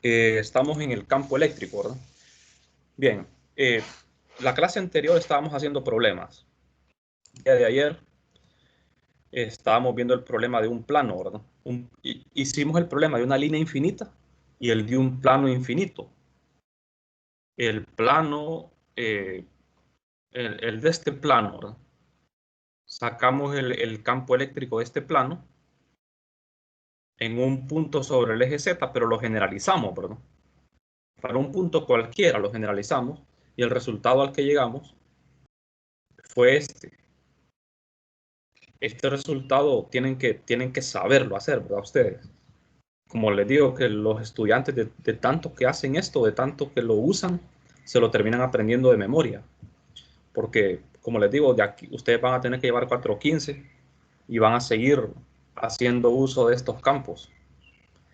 Estamos en el campo eléctrico, ¿verdad? Bien, la clase anterior estábamos haciendo problemas. El día de ayer estábamos viendo el problema de un plano, ¿verdad? Hicimos el problema de una línea infinita y el de un plano infinito. El plano, el de este plano, ¿verdad? Sacamos el campo eléctrico de este plano en un punto sobre el eje Z, pero lo generalizamos, ¿verdad? Para un punto cualquiera lo generalizamos y el resultado al que llegamos fue este. Este resultado tienen que saberlo hacer, ¿verdad? Ustedes. Como les digo, que los estudiantes de tanto que hacen esto, de tanto que lo usan, se lo terminan aprendiendo de memoria. Porque, como les digo, de aquí ustedes van a tener que llevar 415 y van a seguir haciendo uso de estos campos,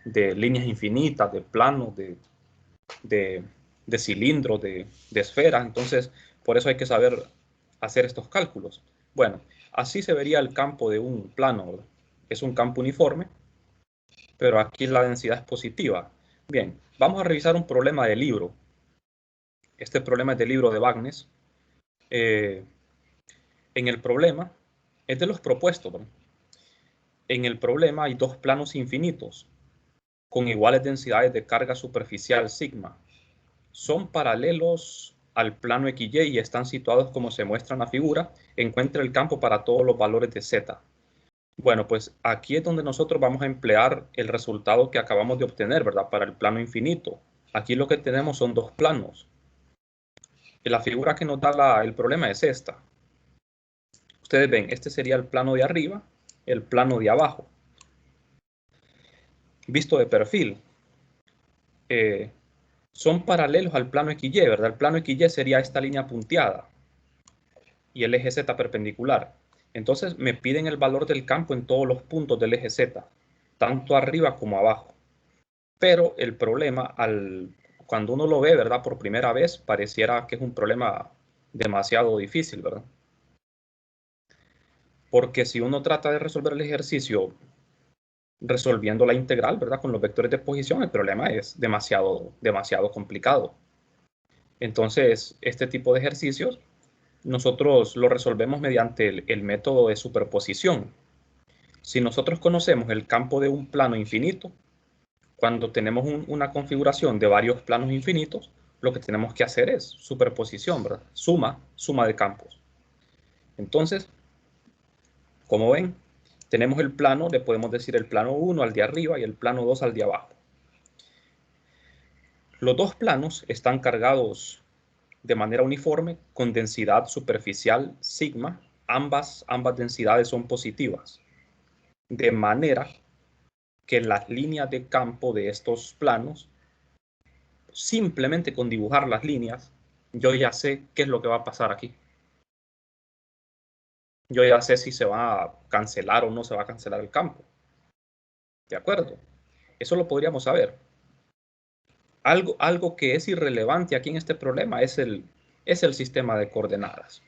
de líneas infinitas, de planos, de cilindros, de esferas. Entonces, por eso hay que saber hacer estos cálculos. Bueno, así se vería el campo de un plano, ¿verdad? Es un campo uniforme, pero aquí la densidad es positiva. Bien, vamos a revisar un problema de libro. Este problema es del libro de Bagnes. En el problema, es de los propuestos, ¿verdad? En el problema hay dos planos infinitos con iguales densidades de carga superficial sigma. Son paralelos al plano XY y están situados como se muestra en la figura. Encuentra el campo para todos los valores de Z. Bueno, pues aquí es donde nosotros vamos a emplear el resultado que acabamos de obtener, ¿verdad? Para el plano infinito. Aquí lo que tenemos son dos planos. Y la figura que nos da el problema es esta. Ustedes ven, este sería el plano de arriba, el plano de abajo. Visto de perfil, son paralelos al plano XY, ¿verdad? El plano XY sería esta línea punteada y el eje Z perpendicular. Entonces me piden el valor del campo en todos los puntos del eje Z, tanto arriba como abajo. Pero el problema, cuando uno lo ve, ¿verdad? Por primera vez, pareciera que es un problema demasiado difícil, ¿verdad? Porque si uno trata de resolver el ejercicio resolviendo la integral, ¿verdad? Con los vectores de posición, el problema es demasiado complicado. Entonces, este tipo de ejercicios nosotros lo resolvemos mediante el método de superposición. Si nosotros conocemos el campo de un plano infinito, cuando tenemos una configuración de varios planos infinitos, lo que tenemos que hacer es superposición, ¿verdad? Suma de campos. Entonces, como ven, tenemos el plano, le podemos decir el plano 1 al de arriba y el plano 2 al de abajo. Los dos planos están cargados de manera uniforme con densidad superficial sigma. Ambas densidades son positivas. De manera que las líneas de campo de estos planos, simplemente con dibujar las líneas, yo ya sé qué es lo que va a pasar aquí. Yo ya sé si se va a cancelar o no se va a cancelar el campo. ¿De acuerdo? Eso lo podríamos saber. Algo que es irrelevante aquí en este problema es el sistema de coordenadas.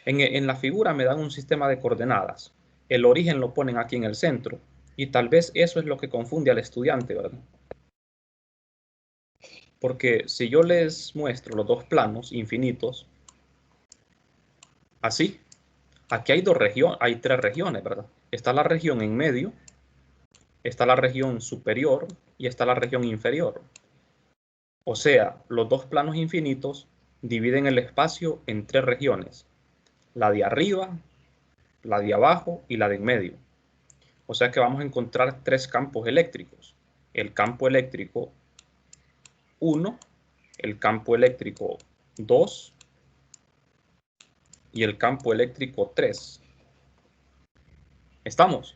En la figura me dan un sistema de coordenadas. El origen lo ponen aquí en el centro. Y tal vez eso es lo que confunde al estudiante, ¿verdad? Porque si yo les muestro los dos planos infinitos, así, aquí hay hay tres regiones, ¿verdad? Está la región en medio, está la región superior y está la región inferior. O sea, los dos planos infinitos dividen el espacio en tres regiones. La de arriba, la de abajo y la de en medio. O sea que vamos a encontrar tres campos eléctricos. El campo eléctrico 1, el campo eléctrico 2 y el campo eléctrico 3. ¿Estamos?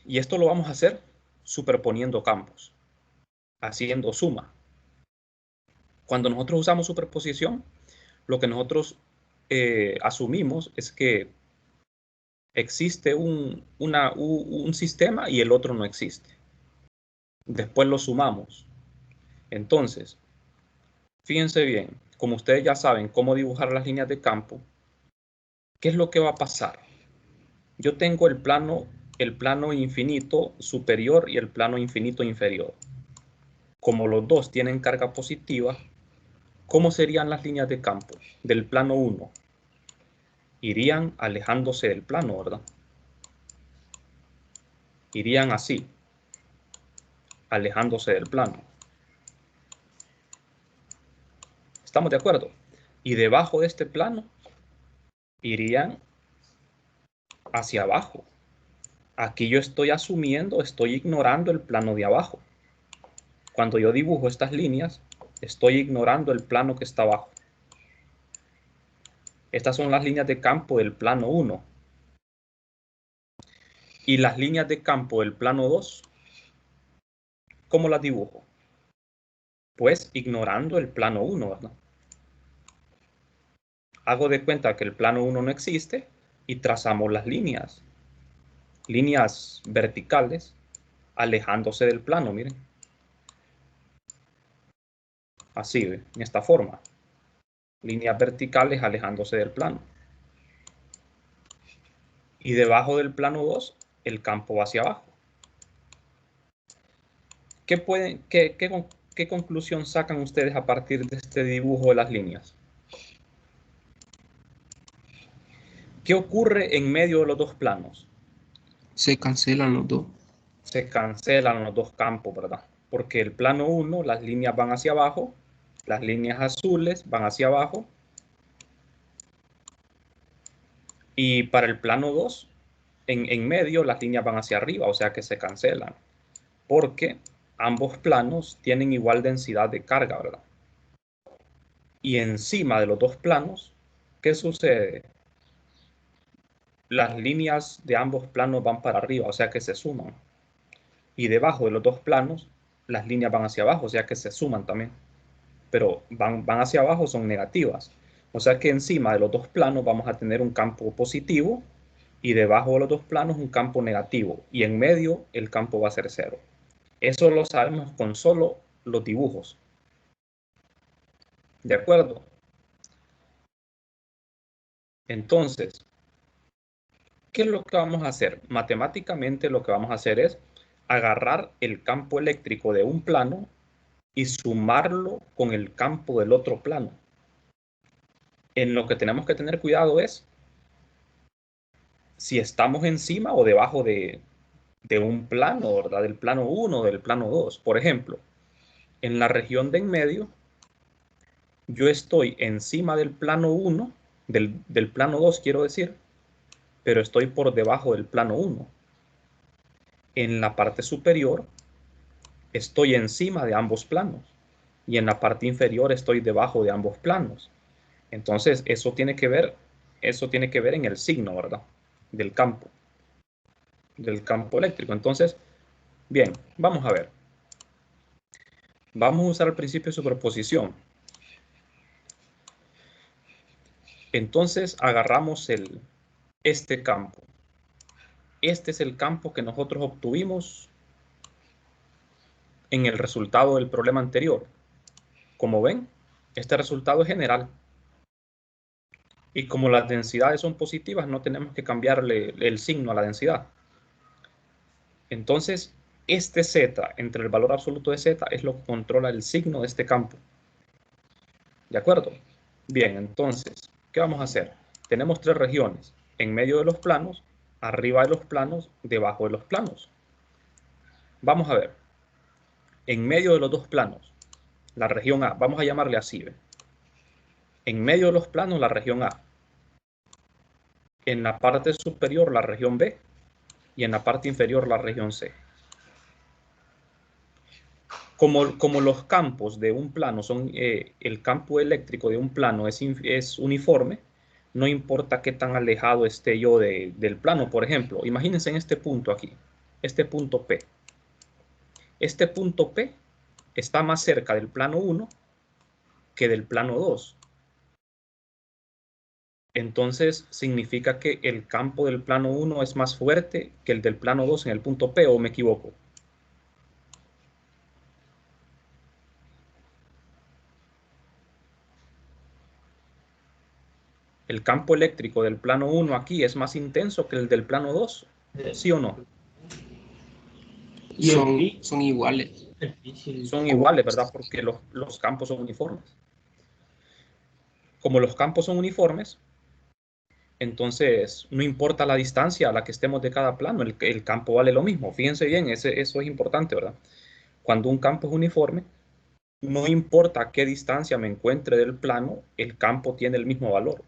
Y esto lo vamos a hacer superponiendo campos, haciendo suma. Cuando nosotros usamos superposición, lo que nosotros asumimos es que existe un sistema y el otro no existe. Después lo sumamos. Entonces, fíjense bien, como ustedes ya saben cómo dibujar las líneas de campo, ¿qué es lo que va a pasar? Yo tengo el plano infinito superior y el plano infinito inferior. como los dos tienen carga positiva, ¿cómo serían las líneas de campo del plano 1? Irían alejándose del plano, ¿verdad? Irían así, alejándose del plano. ¿Estamos de acuerdo? Y debajo de este plano irían hacia abajo. Aquí yo estoy asumiendo, estoy ignorando el plano de abajo. Cuando yo dibujo estas líneas, estoy ignorando el plano que está abajo. Estas son las líneas de campo del plano 1. Y las líneas de campo del plano 2, ¿cómo las dibujo? Pues ignorando el plano 1, ¿verdad? Hago de cuenta que el plano 1 no existe y trazamos las líneas verticales, alejándose del plano, miren. Así, en esta forma. Líneas verticales alejándose del plano. Y debajo del plano 2, el campo va hacia abajo. ¿Qué conclusión sacan ustedes a partir de este dibujo de las líneas? ¿Qué ocurre en medio de los dos planos? Se cancelan los dos. Se cancelan los dos campos, ¿verdad? Porque el plano 1, las líneas van hacia abajo, las líneas azules van hacia abajo, y para el plano 2, en medio las líneas van hacia arriba, o sea que se cancelan, porque ambos planos tienen igual densidad de carga, ¿verdad? Y encima de los dos planos, ¿qué sucede? Las líneas de ambos planos van para arriba, o sea que se suman. Y debajo de los dos planos, las líneas van hacia abajo, o sea que se suman también. Pero van hacia abajo, son negativas. O sea que encima de los dos planos vamos a tener un campo positivo y debajo de los dos planos un campo negativo. Y en medio el campo va a ser cero. Eso lo sabemos con solo los dibujos. ¿De acuerdo? Entonces, ¿qué es lo que vamos a hacer? Matemáticamente lo que vamos a hacer es agarrar el campo eléctrico de un plano y sumarlo con el campo del otro plano. En lo que tenemos que tener cuidado es si estamos encima o debajo de un plano, ¿verdad? Del plano 1 o del plano 2. Por ejemplo, en la región de en medio, yo estoy encima del plano 1, del plano 2 quiero decir, pero estoy por debajo del plano 1. En la parte superior, estoy encima de ambos planos y en la parte inferior estoy debajo de ambos planos. Entonces, eso tiene que ver en el signo, ¿verdad? Del campo eléctrico. Entonces, bien, vamos a ver. Vamos a usar el principio de superposición. Entonces, agarramos este campo. Este es el campo que nosotros obtuvimos en el resultado del problema anterior. Como ven, este resultado es general. Y como las densidades son positivas, no tenemos que cambiarle el signo a la densidad. Entonces, este z entre el valor absoluto de z es lo que controla el signo de este campo. ¿De acuerdo? Bien, entonces, ¿qué vamos a hacer? Tenemos tres regiones. En medio de los planos, arriba de los planos, debajo de los planos. Vamos a ver. En medio de los dos planos, la región A, vamos a llamarle así. ¿Ve? En medio de los planos, la región A. En la parte superior, la región B. Y en la parte inferior, la región C. Como los campos de un plano son, el campo eléctrico de un plano es uniforme, no importa qué tan alejado esté yo del plano. Por ejemplo, imagínense en este punto aquí, este punto P. Este punto P está más cerca del plano 1 que del plano 2. Entonces significa que el campo del plano 1 es más fuerte que el del plano 2 en el punto P, ¿o me equivoco? El campo eléctrico del plano 1 aquí es más intenso que el del plano 2, ¿sí o no? Son iguales. Son iguales, ¿verdad? Porque los campos son uniformes. Como los campos son uniformes, entonces no importa la distancia a la que estemos de cada plano, el campo vale lo mismo. Fíjense bien, eso es importante, ¿verdad? Cuando un campo es uniforme, no importa a qué distancia me encuentre del plano, el campo tiene el mismo valor.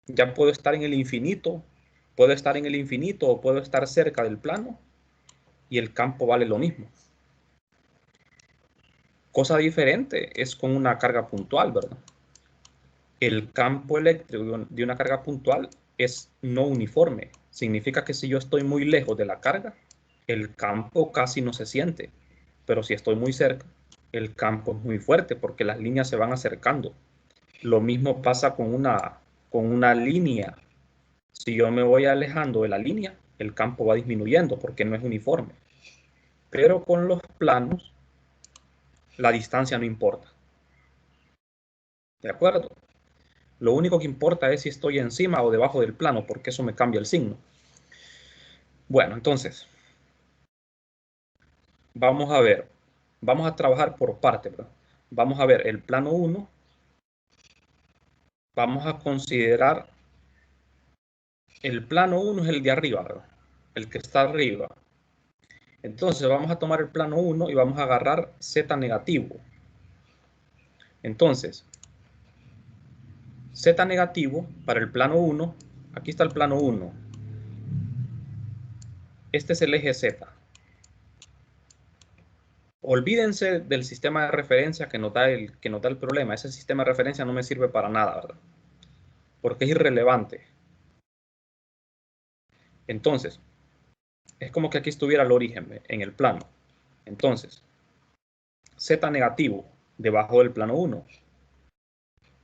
Ya puedo estar en el infinito, o puedo estar cerca del plano y el campo vale lo mismo. Cosa diferente es con una carga puntual, ¿verdad? El campo eléctrico de una carga puntual es no uniforme. Significa que si yo estoy muy lejos de la carga, el campo casi no se siente. Pero si estoy muy cerca, el campo es muy fuerte porque las líneas se van acercando. Lo mismo pasa con una línea. Si yo me voy alejando de la línea, el campo va disminuyendo porque no es uniforme. Pero con los planos, la distancia no importa. ¿De acuerdo? Lo único que importa es si estoy encima o debajo del plano, porque eso me cambia el signo. Bueno, entonces, vamos a ver. Vamos a trabajar por parte, ¿verdad? Vamos a ver el plano 1. Vamos a considerar el plano 1 es el de arriba, ¿verdad? El que está arriba. Entonces vamos a tomar el plano 1 y vamos a agarrar z negativo. Entonces, z negativo para el plano 1, aquí está el plano 1. Este es el eje z. Olvídense del sistema de referencia que nos da el problema. Ese sistema de referencia no me sirve para nada, ¿verdad? Porque es irrelevante. Entonces, es como que aquí estuviera el origen en el plano. Entonces, z negativo debajo del plano 1.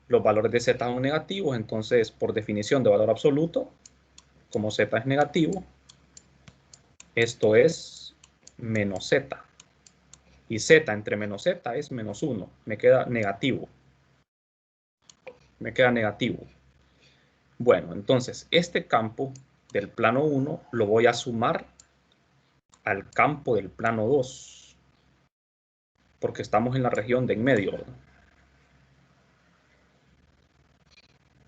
Los valores de z son negativos, entonces por definición de valor absoluto, como z es negativo, esto es menos z. Y z entre menos z es menos 1. Me queda negativo. Me queda negativo. Bueno, entonces este campo del plano 1 lo voy a sumar al campo del plano 2, porque estamos en la región de en medio, ¿verdad?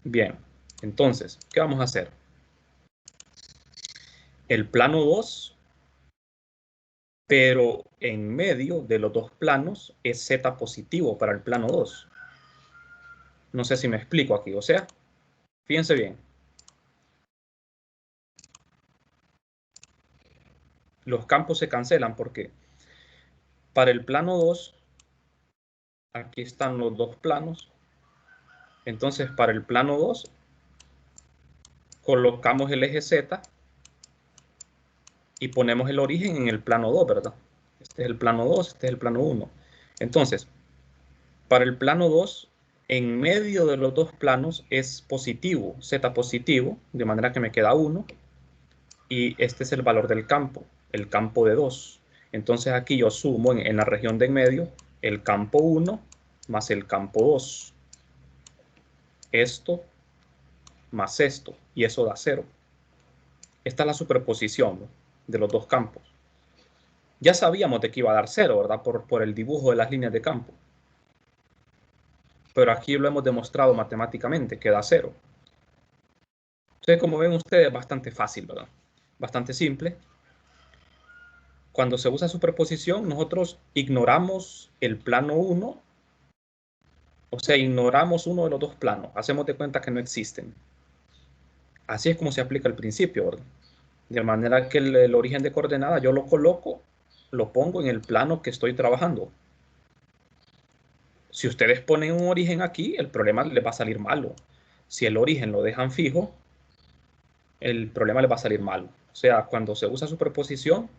Bien, entonces, ¿qué vamos a hacer? El plano 2, pero en medio de los dos planos es z positivo para el plano 2. No sé si me explico aquí, o sea, fíjense bien. Los campos se cancelan porque para el plano 2, aquí están los dos planos. Entonces, para el plano 2, colocamos el eje Z y ponemos el origen en el plano 2, ¿verdad? Este es el plano 2, este es el plano 1. Entonces, para el plano 2, en medio de los dos planos es positivo, Z positivo, de manera que me queda 1. Y este es el valor del campo, el campo de 2. Entonces aquí yo sumo en la región de en medio el campo 1 más el campo 2. Esto más esto, y eso da 0. Esta es la superposición, ¿no?, de los dos campos. Ya sabíamos de que iba a dar 0, ¿verdad? Por el dibujo de las líneas de campo. Pero aquí lo hemos demostrado matemáticamente, que da 0. Entonces, como ven ustedes, es bastante fácil, ¿verdad? Bastante simple. Cuando se usa superposición, nosotros ignoramos el plano 1, o sea, ignoramos uno de los dos planos. Hacemos de cuenta que no existen. Así es como se aplica el principio, ¿verdad? De manera que el origen de coordenada yo lo coloco, lo pongo en el plano que estoy trabajando. Si ustedes ponen un origen aquí, el problema les va a salir malo. Si el origen lo dejan fijo, el problema les va a salir malo. O sea, cuando se usa superposición,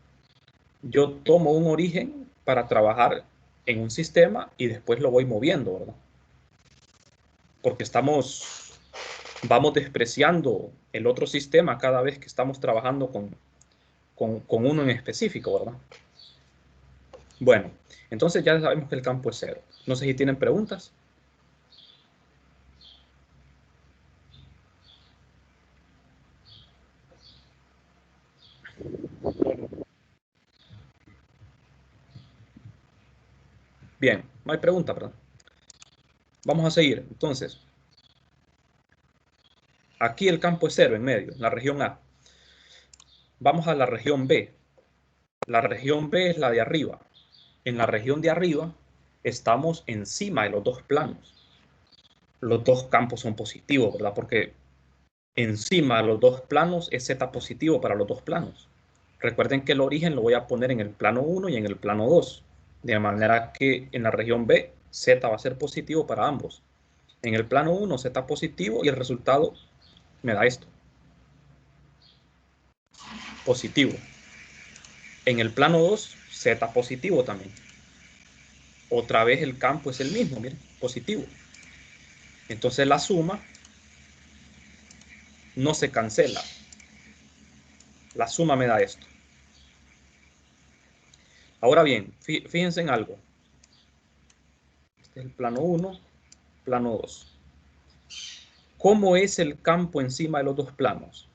yo tomo un origen para trabajar en un sistema y después lo voy moviendo, ¿verdad? Porque vamos despreciando el otro sistema cada vez que estamos trabajando con uno en específico, ¿verdad? Bueno, entonces ya sabemos que el campo es 0. No sé si tienen preguntas. Bien, no hay pregunta, ¿verdad? Vamos a seguir. Entonces, aquí el campo es 0 en medio, la región A. Vamos a la región B. La región B es la de arriba. En la región de arriba estamos encima de los dos planos. Los dos campos son positivos, ¿verdad? Porque encima de los dos planos es Z positivo para los dos planos. Recuerden que el origen lo voy a poner en el plano 1 y en el plano 2. De manera que en la región B, Z va a ser positivo para ambos. En el plano 1, Z positivo y el resultado me da esto. Positivo. En el plano 2, Z positivo también. Otra vez el campo es el mismo, miren, positivo. Entonces la suma no se cancela. La suma me da esto. Ahora bien, fíjense en algo. Este es el plano 1, plano 2. ¿Cómo es el campo encima de los dos planos?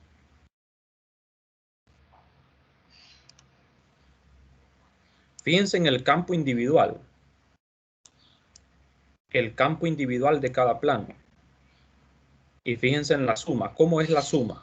Fíjense en el campo individual. El campo individual de cada plano. Y fíjense en la suma. ¿Cómo es la suma?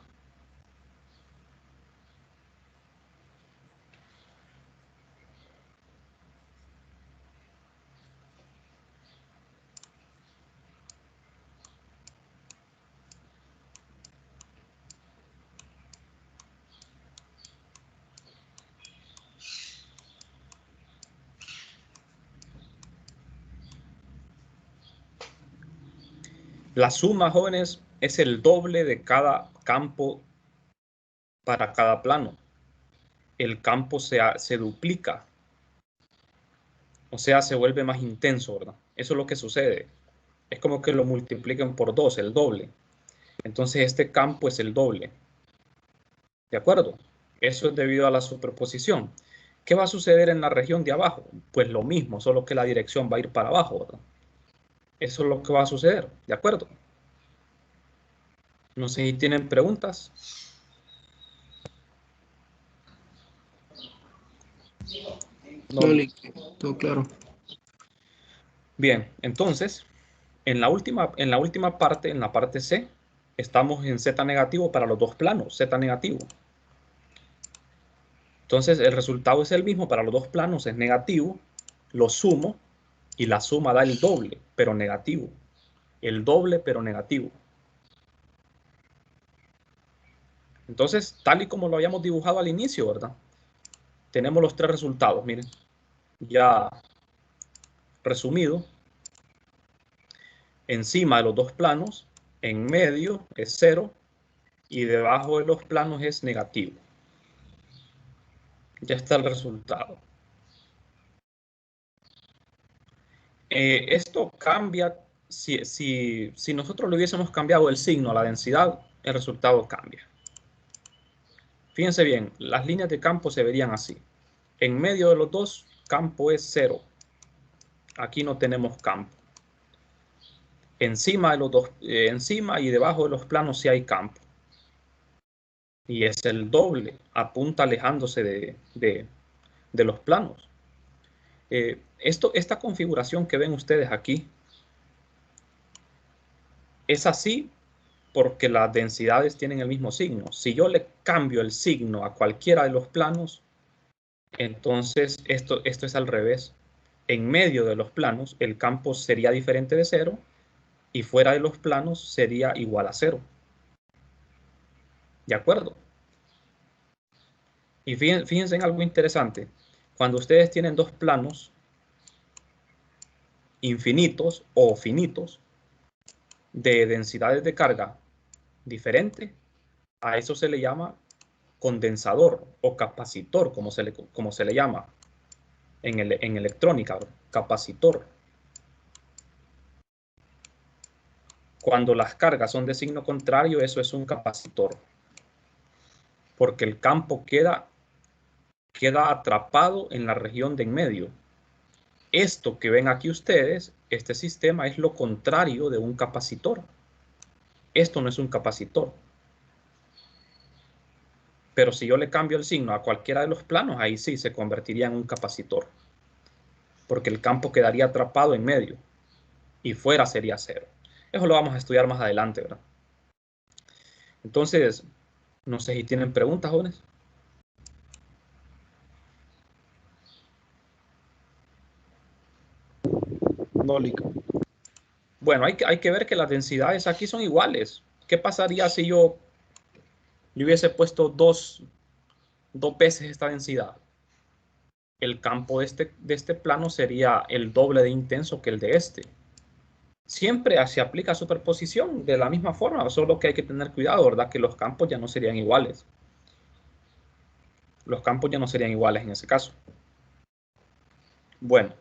La suma, jóvenes, es el doble de cada campo para cada plano. El campo se duplica. O sea, se vuelve más intenso, ¿verdad? Eso es lo que sucede. Es como que lo multipliquen por 2, el doble. Entonces este campo es el doble. ¿De acuerdo? Eso es debido a la superposición. ¿Qué va a suceder en la región de abajo? Pues lo mismo, solo que la dirección va a ir para abajo, ¿verdad? Eso es lo que va a suceder. ¿De acuerdo? No sé si tienen preguntas. No. Todo claro. Bien, entonces, en la última parte, en la parte C, estamos en Z negativo para los dos planos, Z negativo. Entonces, el resultado es el mismo para los dos planos, es negativo, lo sumo y la suma da el doble, pero negativo. El doble, pero negativo. Entonces, tal y como lo habíamos dibujado al inicio, ¿verdad? Tenemos los tres resultados, miren, ya resumido. Encima de los dos planos, en medio es 0 y debajo de los planos es negativo. Ya está el resultado. Esto cambia, si nosotros le hubiésemos cambiado el signo a la densidad, el resultado cambia. Fíjense bien, las líneas de campo se verían así. En medio de los dos, campo es 0. Aquí no tenemos campo. Encima de los dos, encima y debajo de los planos sí hay campo. Y es el doble, apunta alejándose de los planos. Esta configuración que ven ustedes aquí es así porque las densidades tienen el mismo signo. Si yo le cambio el signo a cualquiera de los planos, entonces esto es al revés. En medio de los planos el campo sería diferente de 0 y fuera de los planos sería igual a 0. ¿De acuerdo? Y fíjense en algo interesante. Cuando ustedes tienen dos planos infinitos o finitos de densidades de carga diferentes, a eso se le llama condensador o capacitor, como se le llama en electrónica, capacitor. Cuando las cargas son de signo contrario, eso es un capacitor, porque el campo queda atrapado en la región de en medio. Esto que ven aquí ustedes, este sistema es lo contrario de un capacitor. Esto no es un capacitor. Pero si yo le cambio el signo a cualquiera de los planos, ahí sí se convertiría en un capacitor. porque el campo quedaría atrapado en medio y fuera sería 0. Eso lo vamos a estudiar más adelante, ¿verdad? Entonces, no sé si tienen preguntas, jóvenes. No, Lico. Bueno, hay que ver que las densidades aquí son iguales. ¿Qué pasaría si yo le hubiese puesto dos veces esta densidad? El campo de este plano sería el doble de intenso que el de este. Siempre se aplica superposición de la misma forma, solo que hay que tener cuidado, ¿verdad? Que los campos ya no serían iguales. Los campos ya no serían iguales en ese caso. Bueno,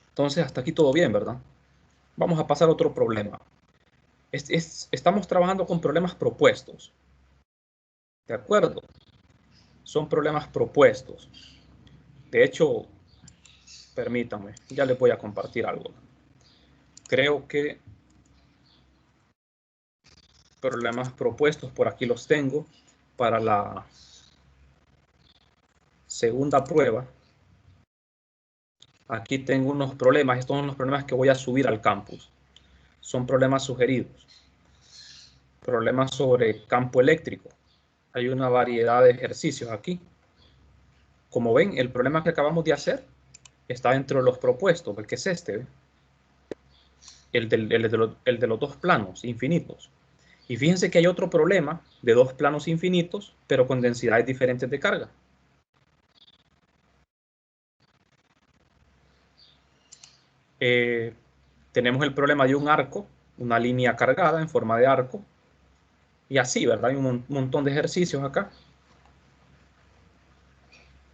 entonces hasta aquí todo bien, ¿verdad? Vamos a pasar a otro problema. Estamos trabajando con problemas propuestos. ¿De acuerdo? Son problemas propuestos. De hecho, permítanme, ya les voy a compartir algo. Creo que problemas propuestos por aquí los tengo para la segunda prueba. Aquí tengo unos problemas, estos son los problemas que voy a subir al campus. Son problemas sugeridos. Problemas sobre campo eléctrico. Hay una variedad de ejercicios aquí. Como ven, el problema que acabamos de hacer está dentro de los propuestos, que es este, ¿ve? El de los dos planos infinitos. Y fíjense que hay otro problema de dos planos infinitos, pero con densidades diferentes de carga. Tenemos el problema de un arco, una línea cargada en forma de arco, y así, ¿verdad? Hay un montón de ejercicios acá.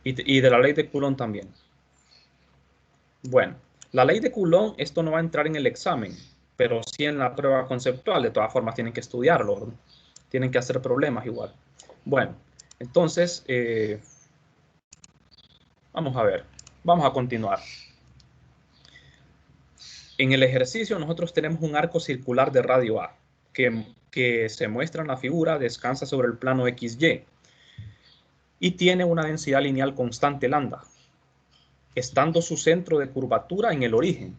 Y de la ley de Coulomb también. Bueno, la ley de Coulomb, esto no va a entrar en el examen, pero sí en la prueba conceptual. De todas formas, tienen que estudiarlo, ¿verdad? Tienen que hacer problemas igual. Bueno, entonces, vamos a ver. Vamos a continuar. En el ejercicio nosotros tenemos un arco circular de radio A que se muestra en la figura, descansa sobre el plano XY y tiene una densidad lineal constante lambda, estando su centro de curvatura en el origen.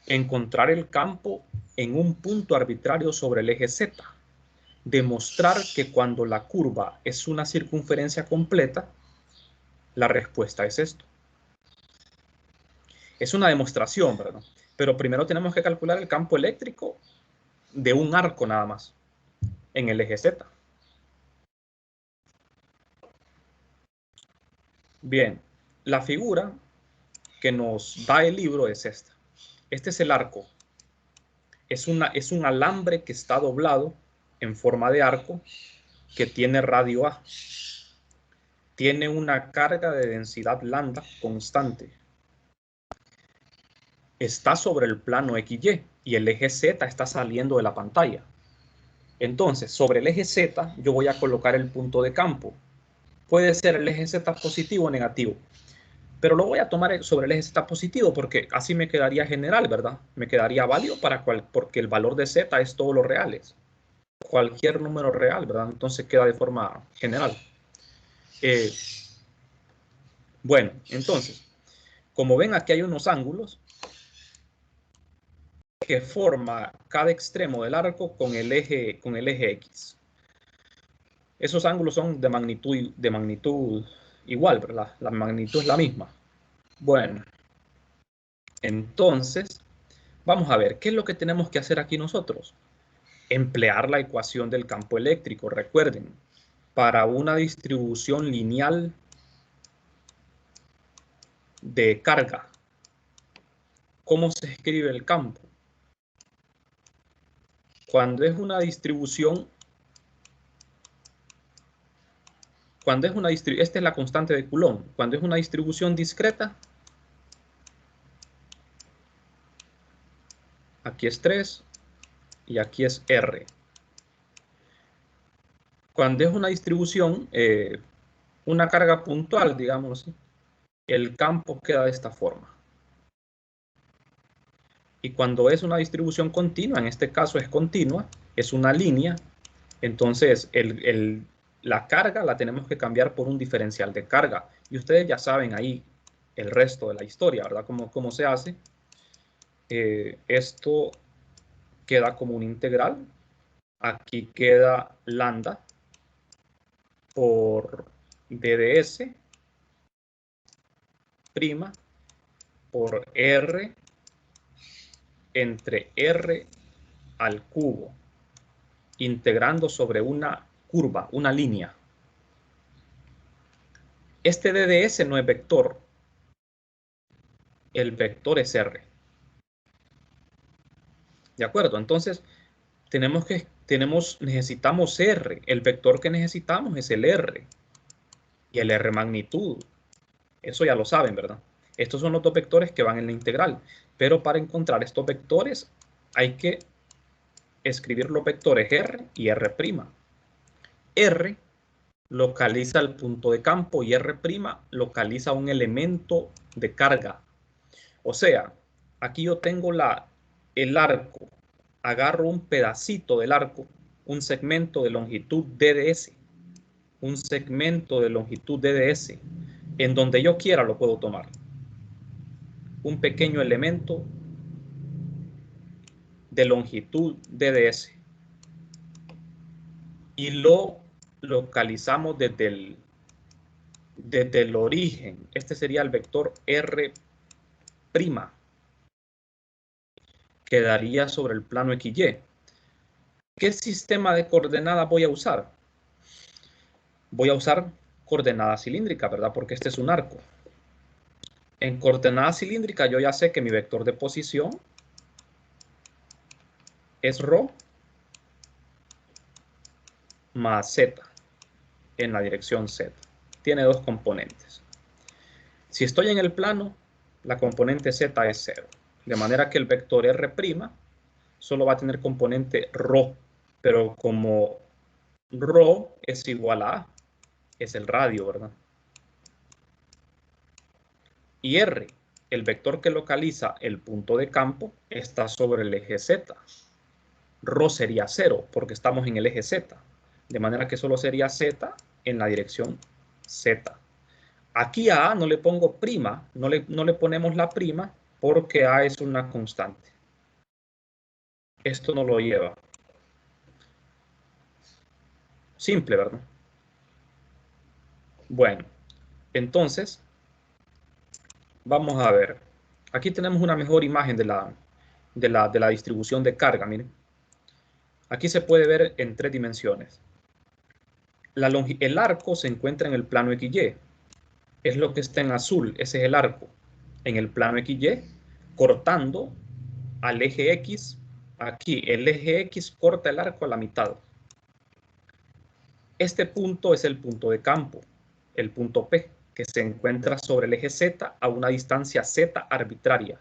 Encontrar el campo en un punto arbitrario sobre el eje Z. Demostrar que cuando la curva es una circunferencia completa, la respuesta es esto. Es una demostración, ¿verdad? Pero primero tenemos que calcular el campo eléctrico de un arco nada más, en el eje Z. Bien, la figura que nos da el libro es esta. Este es el arco. Es un alambre que está doblado en forma de arco que tiene radio A. Tiene una carga de densidad lambda constante. Está sobre el plano XY y el eje Z está saliendo de la pantalla. Entonces, sobre el eje Z yo voy a colocar el punto de campo. Puede ser el eje Z positivo o negativo, pero lo voy a tomar sobre el eje Z positivo porque así me quedaría general, ¿verdad? Me quedaría válido porque el valor de Z es todos los reales. Cualquier número real, ¿verdad? Entonces queda de forma general. Bueno, entonces, como ven aquí hay unos ángulos que forma cada extremo del arco con el eje X. Esos ángulos son de magnitud igual, ¿verdad? La magnitud es la misma. Bueno, entonces, vamos a ver, ¿qué es lo que tenemos que hacer aquí nosotros? Emplear la ecuación del campo eléctrico, recuerden, para una distribución lineal de carga. ¿Cómo se escribe el campo? Cuando es una distribución, esta es la constante de Coulomb. Cuando es una distribución discreta, aquí es 3 y aquí es R. Cuando es una distribución, una carga puntual, digamos así, el campo queda de esta forma. Y cuando es una distribución continua, en este caso es continua, es una línea, entonces la carga la tenemos que cambiar por un diferencial de carga. Y ustedes ya saben ahí el resto de la historia, ¿verdad? ¿Cómo se hace? Esto queda como un integral. Aquí queda lambda por DDS prima por R entre R al cubo, integrando sobre una curva, una línea. Este DDS no es vector, el vector es R. ¿De acuerdo? Entonces, necesitamos R. El vector que necesitamos es el R. Y el R magnitud. Eso ya lo saben, ¿verdad? Estos son los dos vectores que van en la integral. Pero para encontrar estos vectores hay que escribir los vectores R y R'. R localiza el punto de campo y R' localiza un elemento de carga. O sea, aquí yo tengo el arco. Agarro un pedacito del arco, un segmento de longitud DDS. Un segmento de longitud DDS. En donde yo quiera lo puedo tomar. Un pequeño elemento de longitud DDS. Y lo localizamos desde el origen. Este sería el vector R'. Quedaría sobre el plano XY. ¿Qué sistema de coordenadas voy a usar? Voy a usar coordenadas cilíndricas, ¿verdad? Porque este es un arco. En coordenadas cilíndricas yo ya sé que mi vector de posición es ρ más z en la dirección z. Tiene dos componentes. Si estoy en el plano, la componente z es 0. De manera que el vector R' solo va a tener componente ρ. Pero como ρ es igual a es el radio, ¿verdad? Y R, el vector que localiza el punto de campo, está sobre el eje Z. Rho sería 0 porque estamos en el eje Z. De manera que solo sería Z en la dirección Z. Aquí a no le pongo prima, no le ponemos la prima porque A es una constante. Esto no lo lleva. Simple, ¿verdad? Bueno, entonces, vamos a ver. Aquí tenemos una mejor imagen de la distribución de carga, miren. Aquí se puede ver en 3 dimensiones. El arco se encuentra en el plano XY. Es lo que está en azul, ese es el arco. En el plano XY, cortando al eje X. Aquí, el eje X corta el arco a la mitad. Este punto es el punto de campo, el punto P, que se encuentra sobre el eje Z a una distancia Z arbitraria,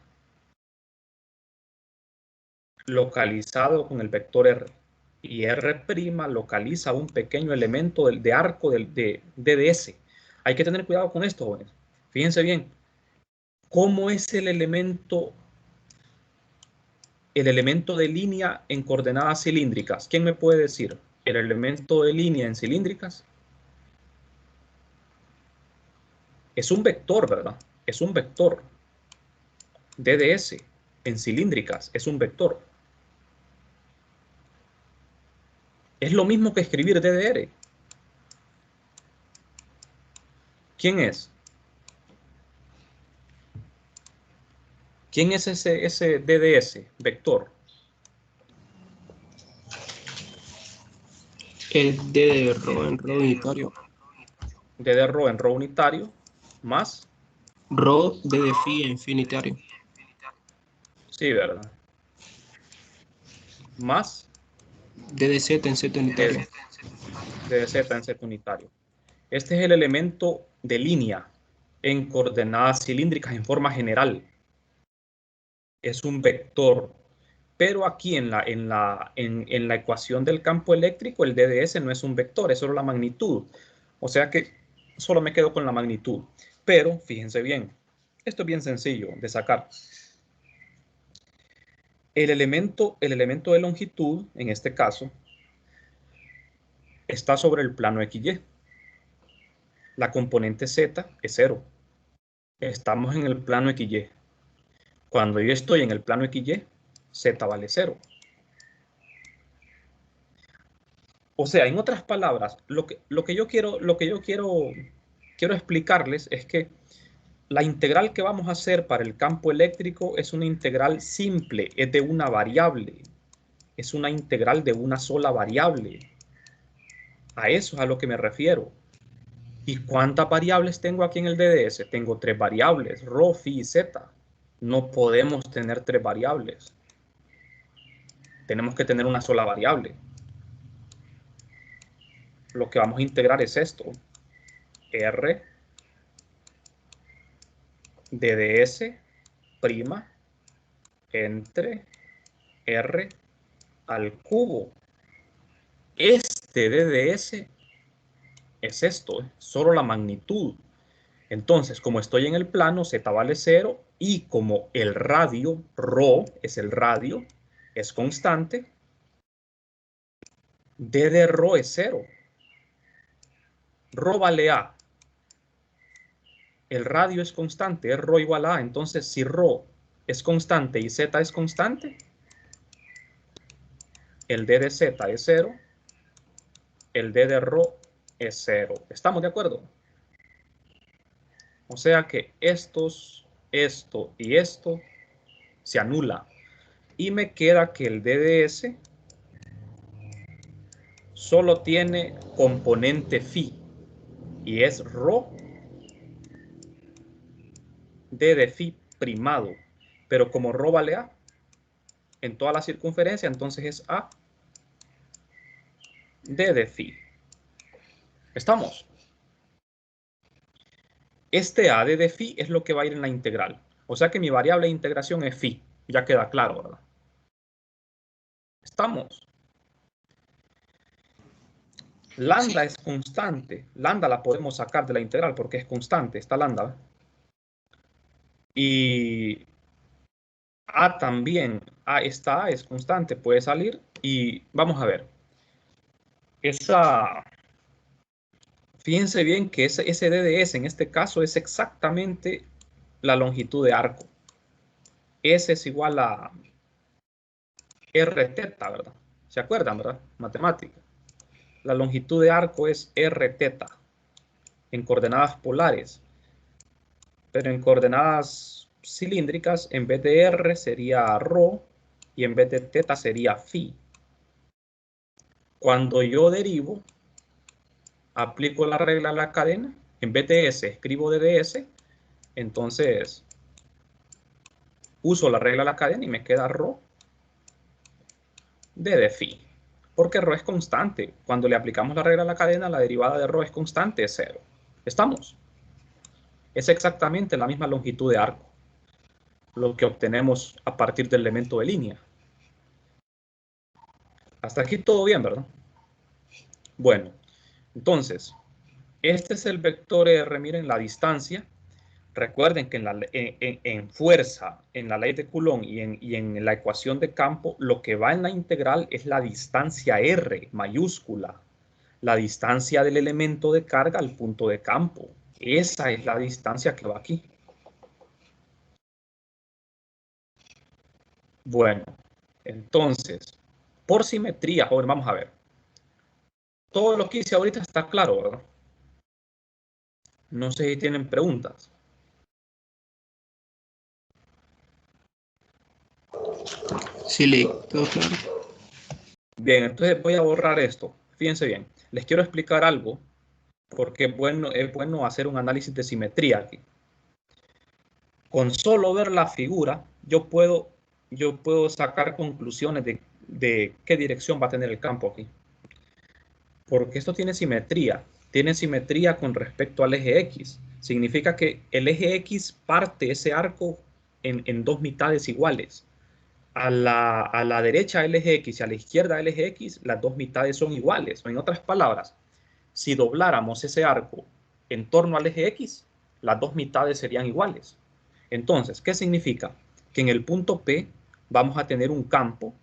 localizado con el vector R. Y R' localiza un pequeño elemento de arco de DDS. Hay que tener cuidado con esto, jóvenes. Fíjense bien, ¿cómo es el elemento de línea en coordenadas cilíndricas? ¿Quién me puede decir? El elemento de línea en cilíndricas es un vector, ¿verdad? Es un vector. DDS en cilíndricas es un vector. Es lo mismo que escribir DDR. ¿Quién es? ¿Quién es ese DDS, vector? El D de ρ en ρ unitario. D de ρ en ρ unitario, más. Ρ D de phi en phi unitario. Sí, ¿verdad? Más. D de z en z unitario. D de z en z unitario. Este es el elemento de línea en coordenadas cilíndricas en forma general. Es un vector. Pero aquí en la ecuación del campo eléctrico, el DDS no es un vector, es solo la magnitud. O sea que solo me quedo con la magnitud. Pero fíjense bien, esto es bien sencillo de sacar. El elemento de longitud, en este caso, está sobre el plano XY. La componente Z es 0. Estamos en el plano XY. Cuando yo estoy en el plano XY, Z vale 0. O sea, en otras palabras, lo que yo quiero explicarles es que la integral que vamos a hacer para el campo eléctrico es una integral simple, es de una variable. Es una integral de una sola variable. A eso es a lo que me refiero. ¿Y cuántas variables tengo aquí en el DDS? Tengo 3 variables, ρ, φ y z. No podemos tener 3 variables. Tenemos que tener una sola variable. Lo que vamos a integrar es esto. R DDS prima entre R al cubo. Este DDS es esto, solo la magnitud. Entonces, como estoy en el plano, z vale 0 y como el radio, ρ es el radio, es constante, d de ρ es 0. Ρ vale a. El radio es constante, es ρ igual a a. Entonces, si ρ es constante y z es constante, el d de z es 0, el d de ρ es 0. ¿Estamos de acuerdo? O sea que esto y esto se anula. Y me queda que el DDS solo tiene componente phi. Y es ρ d de phi primado. Pero como ρ vale a en toda la circunferencia, entonces es a d de phi. ¿Estamos? Este a d de phi es lo que va a ir en la integral. O sea que mi variable de integración es phi. Ya queda claro, ¿verdad? ¿Estamos? Lambda es constante. Lambda la podemos sacar de la integral porque es constante. Está lambda. Y A también. Esta A es constante. Puede salir. Y vamos a ver. Fíjense bien que ese DDS en este caso es exactamente la longitud de arco. S es igual a R teta, ¿verdad? ¿Se acuerdan, verdad? Matemática. La longitud de arco es R teta en coordenadas polares. Pero en coordenadas cilíndricas, en vez de R sería ρ y en vez de teta sería phi. Cuando yo derivo, aplico la regla a la cadena, en vez de S escribo DDS, entonces uso la regla a la cadena y me queda ρ de phi. Porque ρ es constante. Cuando le aplicamos la regla a la cadena, la derivada de ρ es constante, es 0. ¿Estamos? Es exactamente la misma longitud de arco, lo que obtenemos a partir del elemento de línea. Hasta aquí todo bien, ¿verdad? Bueno, entonces, este es el vector R, miren la distancia. Recuerden que en fuerza, en la ley de Coulomb y en la ecuación de campo, lo que va en la integral es la distancia R mayúscula, la distancia del elemento de carga al punto de campo. Esa es la distancia que va aquí. Bueno, entonces, por simetría, joven, vamos a ver. Todo lo que hice ahorita está claro, ¿verdad? No sé si tienen preguntas. Sí, todo claro. Bien, entonces voy a borrar esto. Fíjense bien, les quiero explicar algo porque es bueno hacer un análisis de simetría aquí. Con solo ver la figura, yo puedo sacar conclusiones de qué dirección va a tener el campo aquí. Porque esto tiene simetría con respecto al eje X. Significa que el eje X parte ese arco en dos mitades iguales. A la derecha del eje X y a la izquierda del eje X, las dos mitades son iguales. O en otras palabras, si dobláramos ese arco en torno al eje X, las dos mitades serían iguales. Entonces, ¿qué significa? Que en el punto P vamos a tener un campo,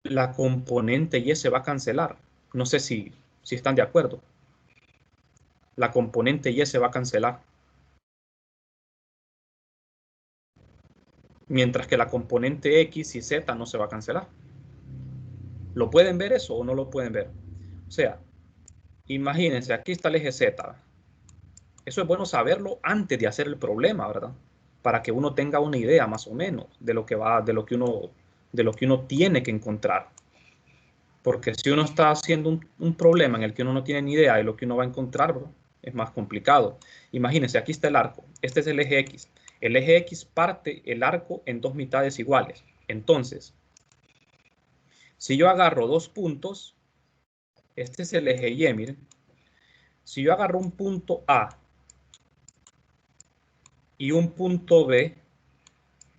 la componente Y se va a cancelar. No sé si están de acuerdo. La componente Y se va a cancelar. mientras que la componente X y Z no se va a cancelar. ¿Lo pueden ver eso o no lo pueden ver? O sea, imagínense, aquí está el eje Z. Eso es bueno saberlo antes de hacer el problema, ¿verdad? Para que uno tenga una idea más o menos de lo que uno tiene que encontrar. Porque si uno está haciendo un problema en el que uno no tiene ni idea de lo que uno va a encontrar, ¿verdad?, es más complicado. Imagínense, aquí está el arco. Este es el eje X. El eje X parte el arco en dos mitades iguales. Entonces, si yo agarro dos puntos, este es el eje Y, miren. Si yo agarro un punto A y un punto B,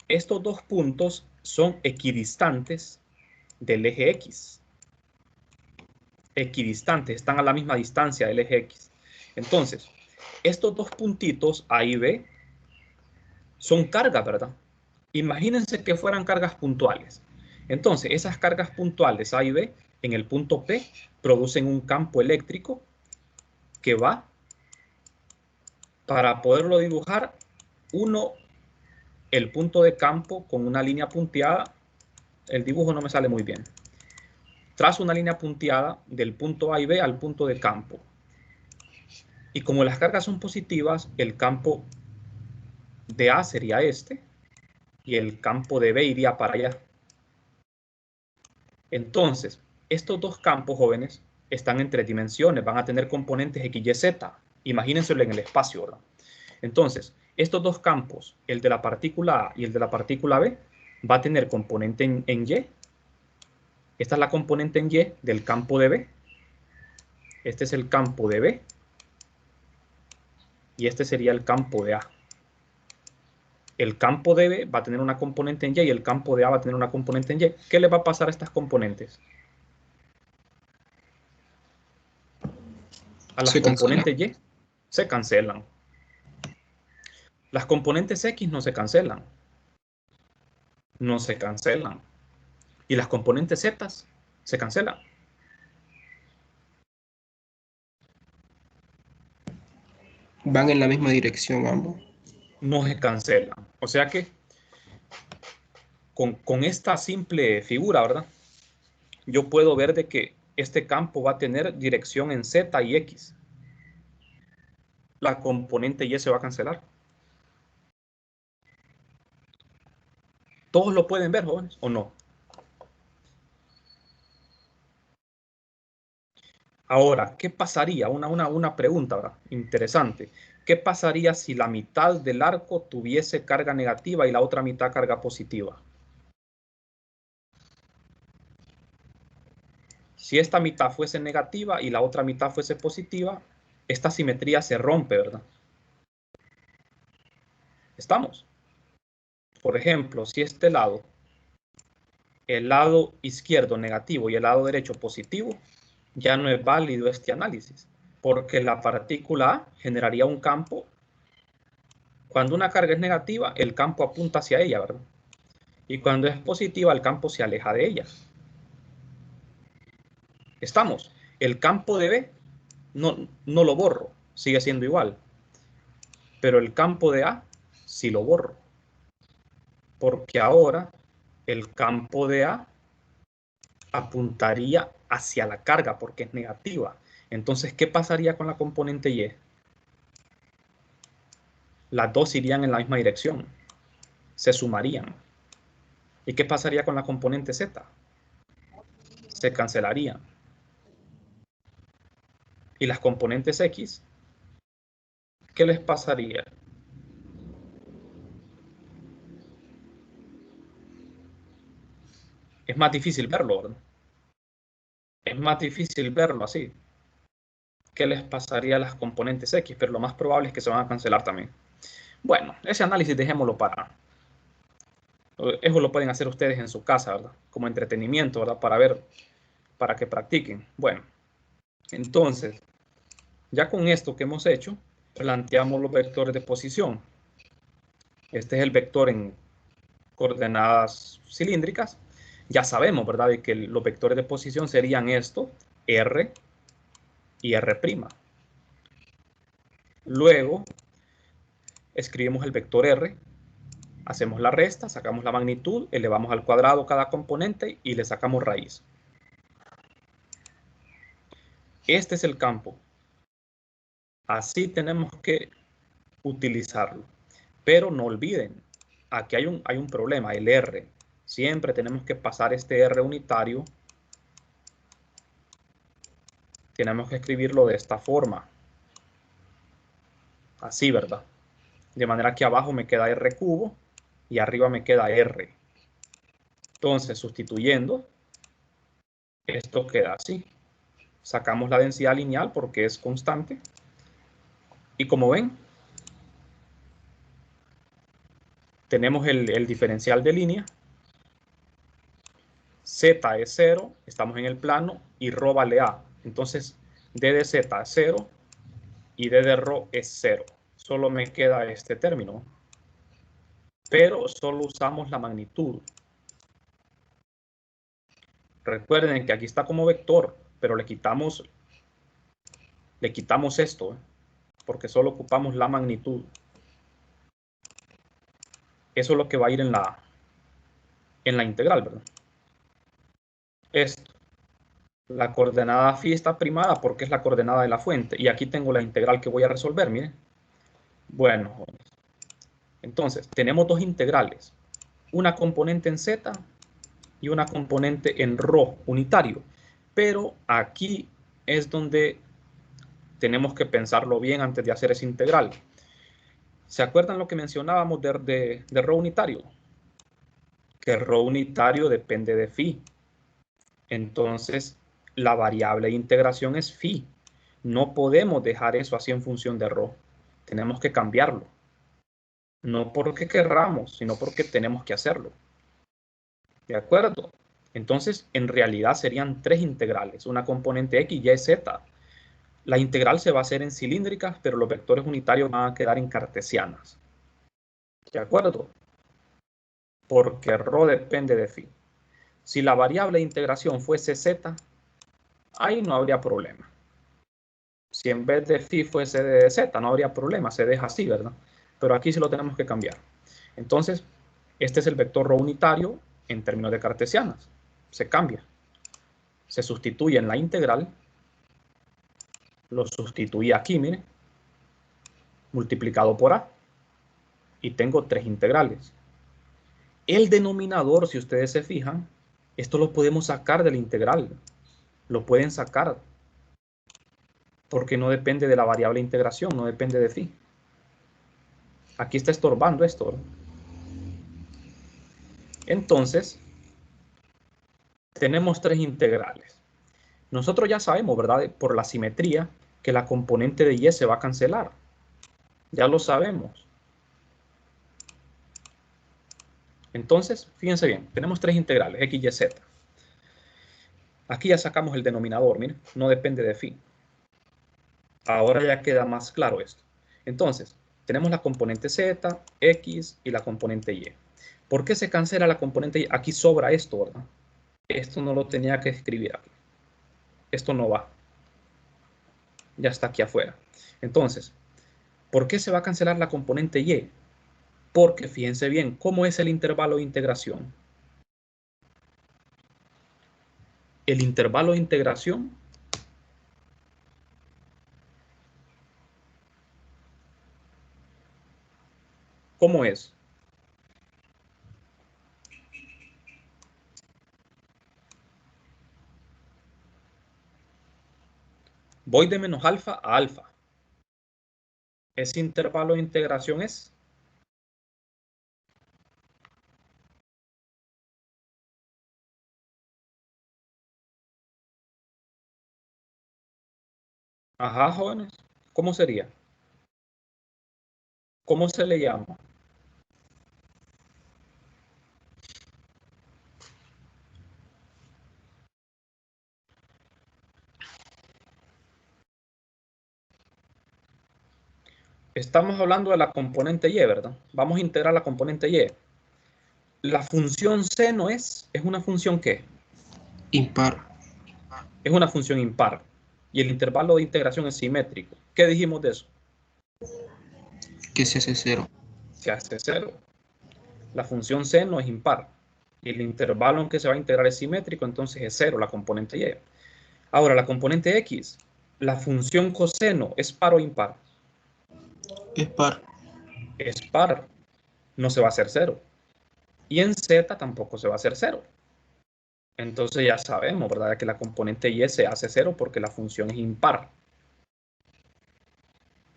estos dos puntos son equidistantes del eje X. Equidistantes, están a la misma distancia del eje X. Entonces, estos dos puntitos A y B son cargas, ¿verdad? Imagínense que fueran cargas puntuales. Entonces, esas cargas puntuales A y B en el punto P producen un campo eléctrico que va, para poderlo dibujar, el punto de campo con una línea punteada. El dibujo no me sale muy bien. Trazo una línea punteada del punto A y B al punto de campo. Y como las cargas son positivas, el campo de A sería este y el campo de B iría para allá. Entonces, estos dos campos, jóvenes, están en tres dimensiones, van a tener componentes X, Y, Z. Imagínenselo en el espacio, ¿verdad? Entonces, estos dos campos, el de la partícula A y el de la partícula B, va a tener componente en Y. Esta es la componente en Y del campo de B. Este es el campo de B. Y este sería el campo de A. El campo de B va a tener una componente en Y y el campo de A va a tener una componente en Y. ¿Qué le va a pasar a estas componentes? A las componentes Y se cancelan. Las componentes X no se cancelan. No se cancelan. Y las componentes Z se cancelan. Van en la misma dirección ambos. No se cancelan. O sea que con esta simple figura, ¿verdad?, yo puedo ver de que este campo va a tener dirección en Z y X. La componente Y se va a cancelar. ¿Todos lo pueden ver, jóvenes, o no? Ahora, ¿qué pasaría? Una pregunta, ¿verdad?, interesante. ¿Qué pasaría si la mitad del arco tuviese carga negativa y la otra mitad carga positiva? Si esta mitad fuese negativa y la otra mitad fuese positiva, esta simetría se rompe, ¿verdad? ¿Estamos? Por ejemplo, si este lado, el lado izquierdo negativo y el lado derecho positivo, ya no es válido este análisis, porque la partícula A generaría un campo. Cuando una carga es negativa, el campo apunta hacia ella, ¿verdad? Y cuando es positiva, el campo se aleja de ella. ¿Estamos? El campo de B no lo borro, sigue siendo igual. Pero el campo de A sí lo borro. Porque ahora el campo de A apuntaría hacia la carga porque es negativa. Entonces, ¿qué pasaría con la componente Y? Las dos irían en la misma dirección, se sumarían. ¿Y qué pasaría con la componente Z? Se cancelarían. ¿Y las componentes X? ¿Qué les pasaría? Es más difícil verlo, ¿verdad? Es más difícil verlo así. ¿Qué les pasaría a las componentes X? Pero lo más probable es que se van a cancelar también. Bueno, ese análisis dejémoslo para... Eso lo pueden hacer ustedes en su casa, ¿verdad? Como entretenimiento, ¿verdad? Para ver, para que practiquen. Bueno, entonces, ya con esto que hemos hecho, planteamos los vectores de posición. Este es el vector en coordenadas cilíndricas. Ya sabemos, ¿verdad?, de que los vectores de posición serían esto, R y R'. Luego, escribimos el vector R Hacemos la resta, sacamos la magnitud, elevamos al cuadrado cada componente y le sacamos raíz. Este es el campo. Así tenemos que utilizarlo. Pero no olviden, aquí hay un problema, el R. Siempre tenemos que pasar este R unitario. Tenemos que escribirlo de esta forma. Así, ¿verdad? De manera que abajo me queda R cubo y arriba me queda R. Entonces, sustituyendo, esto queda así. Sacamos la densidad lineal porque es constante. Y como ven, tenemos el diferencial de línea. Z es 0, estamos en el plano, y ρ vale A. Entonces, D de Z es 0 y D de ρ es 0. Solo me queda este término. Pero solo usamos la magnitud. Recuerden que aquí está como vector, pero le quitamos esto, porque solo ocupamos la magnitud. Eso es lo que va a ir en la integral, ¿verdad? Esto. La coordenada phi está primada porque es la coordenada de la fuente. Y aquí tengo la integral que voy a resolver, miren. Bueno, entonces tenemos dos integrales. Una componente en z y una componente en ρ unitario. Pero aquí es donde tenemos que pensarlo bien antes de hacer esa integral. ¿Se acuerdan lo que mencionábamos de ρ unitario? Que ρ unitario depende de phi. Entonces, la variable de integración es phi. No podemos dejar eso así en función de ρ. Tenemos que cambiarlo. No porque querramos, sino porque tenemos que hacerlo. ¿De acuerdo? Entonces, en realidad serían tres integrales. Una componente x, y, z. La integral se va a hacer en cilíndricas, pero los vectores unitarios van a quedar en cartesianas. ¿De acuerdo? Porque ρ depende de phi. Si la variable de integración fuese z, ahí no habría problema. Si en vez de phi fuese de z, no habría problema, se deja así, ¿verdad? Pero aquí sí lo tenemos que cambiar. Entonces, este es el vector ρ unitario en términos de cartesianas. Se cambia. Se sustituye en la integral. Lo sustituí aquí, miren. Multiplicado por a. Y tengo tres integrales. El denominador, si ustedes se fijan, esto lo podemos sacar de la integral. Lo pueden sacar. Porque no depende de la variable de integración, no depende de phi. Aquí está estorbando esto, ¿verdad? Entonces, tenemos tres integrales. Nosotros ya sabemos, ¿verdad? Por la simetría, que la componente de y se va a cancelar. Ya lo sabemos. Entonces, fíjense bien, tenemos tres integrales, x, y, z. Aquí ya sacamos el denominador, miren, no depende de phi. Ahora ya queda más claro esto. Entonces, tenemos la componente z, x y la componente y. ¿Por qué se cancela la componente y? Aquí sobra esto, ¿verdad? Esto no lo tenía que escribir aquí. Esto no va. Ya está aquí afuera. Entonces, ¿por qué se va a cancelar la componente y? Porque fíjense bien, ¿cómo es el intervalo de integración? El intervalo de integración ¿cómo es? Voy de menos alfa a alfa. Ese intervalo de integración es ajá, jóvenes. ¿Cómo sería? ¿Cómo se le llama? Estamos hablando de la componente y, ¿verdad? Vamos a integrar la componente y. La función seno es una función ¿qué? Impar. Es una función impar. Y el intervalo de integración es simétrico. ¿Qué dijimos de eso? Que se hace cero. Se hace cero. La función seno es impar. Y el intervalo en que se va a integrar es simétrico, entonces es 0 la componente y. Ahora, la componente x, la función coseno, ¿es par o impar? Es par. Es par. No se va a hacer 0. Y en z tampoco se va a hacer 0. Entonces ya sabemos, ¿verdad? Que la componente y se hace 0 porque la función es impar.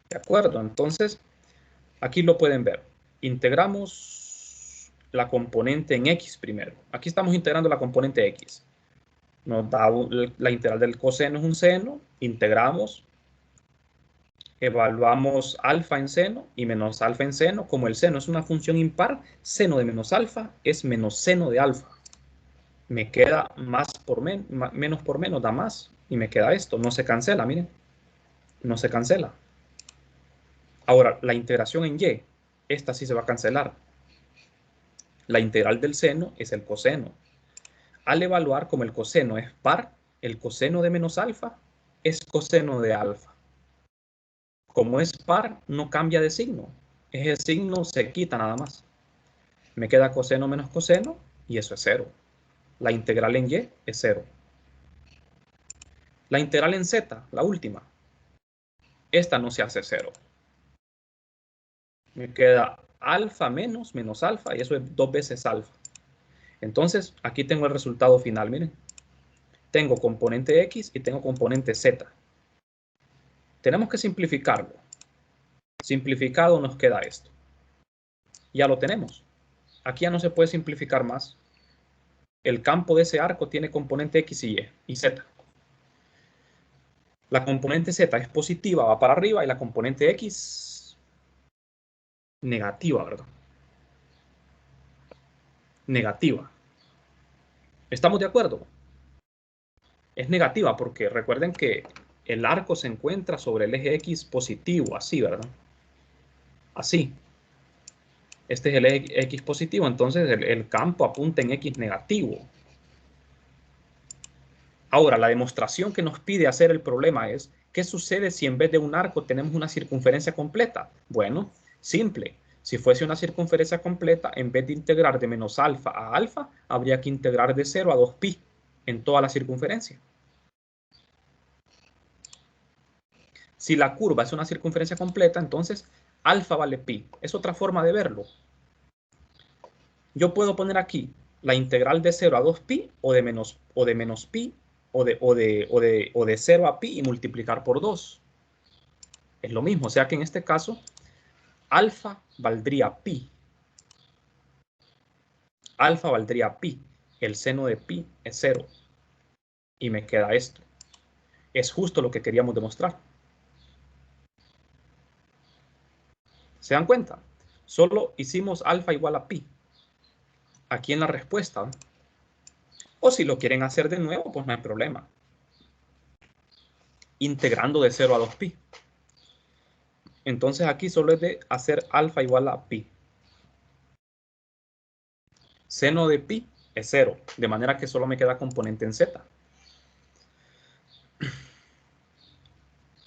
¿De acuerdo? Entonces, aquí lo pueden ver. Integramos la componente en x primero. Aquí estamos integrando la componente x. Nos da la integral del coseno es un seno. Integramos. Evaluamos alfa en seno y menos alfa en seno. Como el seno es una función impar, seno de menos alfa es menos seno de alfa. Me queda más por menos por menos, da más. Y me queda esto. No se cancela, miren. No se cancela. Ahora, la integración en y, esta sí se va a cancelar. La integral del seno es el coseno. Al evaluar como el coseno es par, el coseno de menos alfa es coseno de alfa. Como es par, no cambia de signo. Ese signo se quita nada más. Me queda coseno menos coseno y eso es 0. La integral en y es 0. La integral en z, la última, esta no se hace 0. Me queda alfa menos alfa y eso es 2 veces alfa. Entonces, aquí tengo el resultado final, miren. Tengo componente x y tengo componente z. Tenemos que simplificarlo. Simplificado nos queda esto. Ya lo tenemos. Aquí ya no se puede simplificar más. El campo de ese arco tiene componente x y z. La componente z es positiva, va para arriba, y la componente x negativa, ¿verdad? Negativa. ¿Estamos de acuerdo? Es negativa porque recuerden que el arco se encuentra sobre el eje x positivo, así, ¿verdad? Así. Este es el eje x positivo, entonces el campo apunta en x negativo. Ahora, la demostración que nos pide hacer el problema es, ¿qué sucede si en vez de un arco tenemos una circunferencia completa? Bueno, simple. Si fuese una circunferencia completa, en vez de integrar de menos alfa a alfa, habría que integrar de 0 a 2pi en toda la circunferencia. Si la curva es una circunferencia completa, entonces alfa vale pi. Es otra forma de verlo. Yo puedo poner aquí la integral de 0 a 2pi o de menos pi o de 0 a pi y multiplicar por 2. Es lo mismo, o sea que en este caso alfa valdría pi. Alfa valdría pi. El seno de pi es 0. Y me queda esto. Es justo lo que queríamos demostrar. ¿Se dan cuenta? Solo hicimos alfa igual a pi. Aquí en la respuesta. O si lo quieren hacer de nuevo, pues no hay problema. Integrando de 0 a 2pi. Entonces aquí solo es de hacer alfa igual a pi. Seno de pi es 0, de manera que solo me queda componente en z.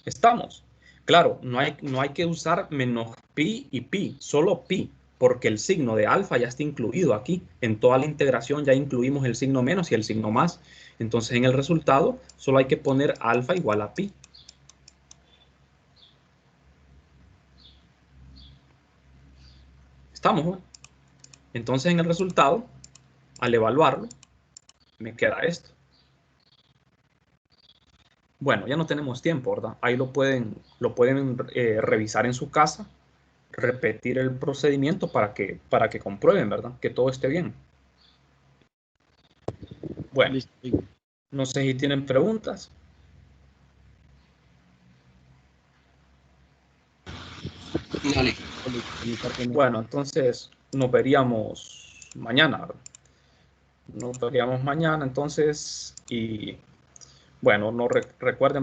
¿Estamos? Claro, no hay que usar menos pi y pi, solo pi, porque el signo de alfa ya está incluido aquí. En toda la integración ya incluimos el signo menos y el signo más. Entonces en el resultado solo hay que poner alfa igual a pi. ¿Estamos? ¿No? Entonces en el resultado, al evaluarlo, me queda esto. Bueno, ya no tenemos tiempo, ¿verdad? Ahí lo pueden revisar en su casa, repetir el procedimiento para que comprueben, ¿verdad? Que todo esté bien. Bueno, no sé si tienen preguntas. Dale. Bueno, entonces nos veríamos mañana, ¿verdad? Nos veríamos mañana, entonces, y bueno, no recuerden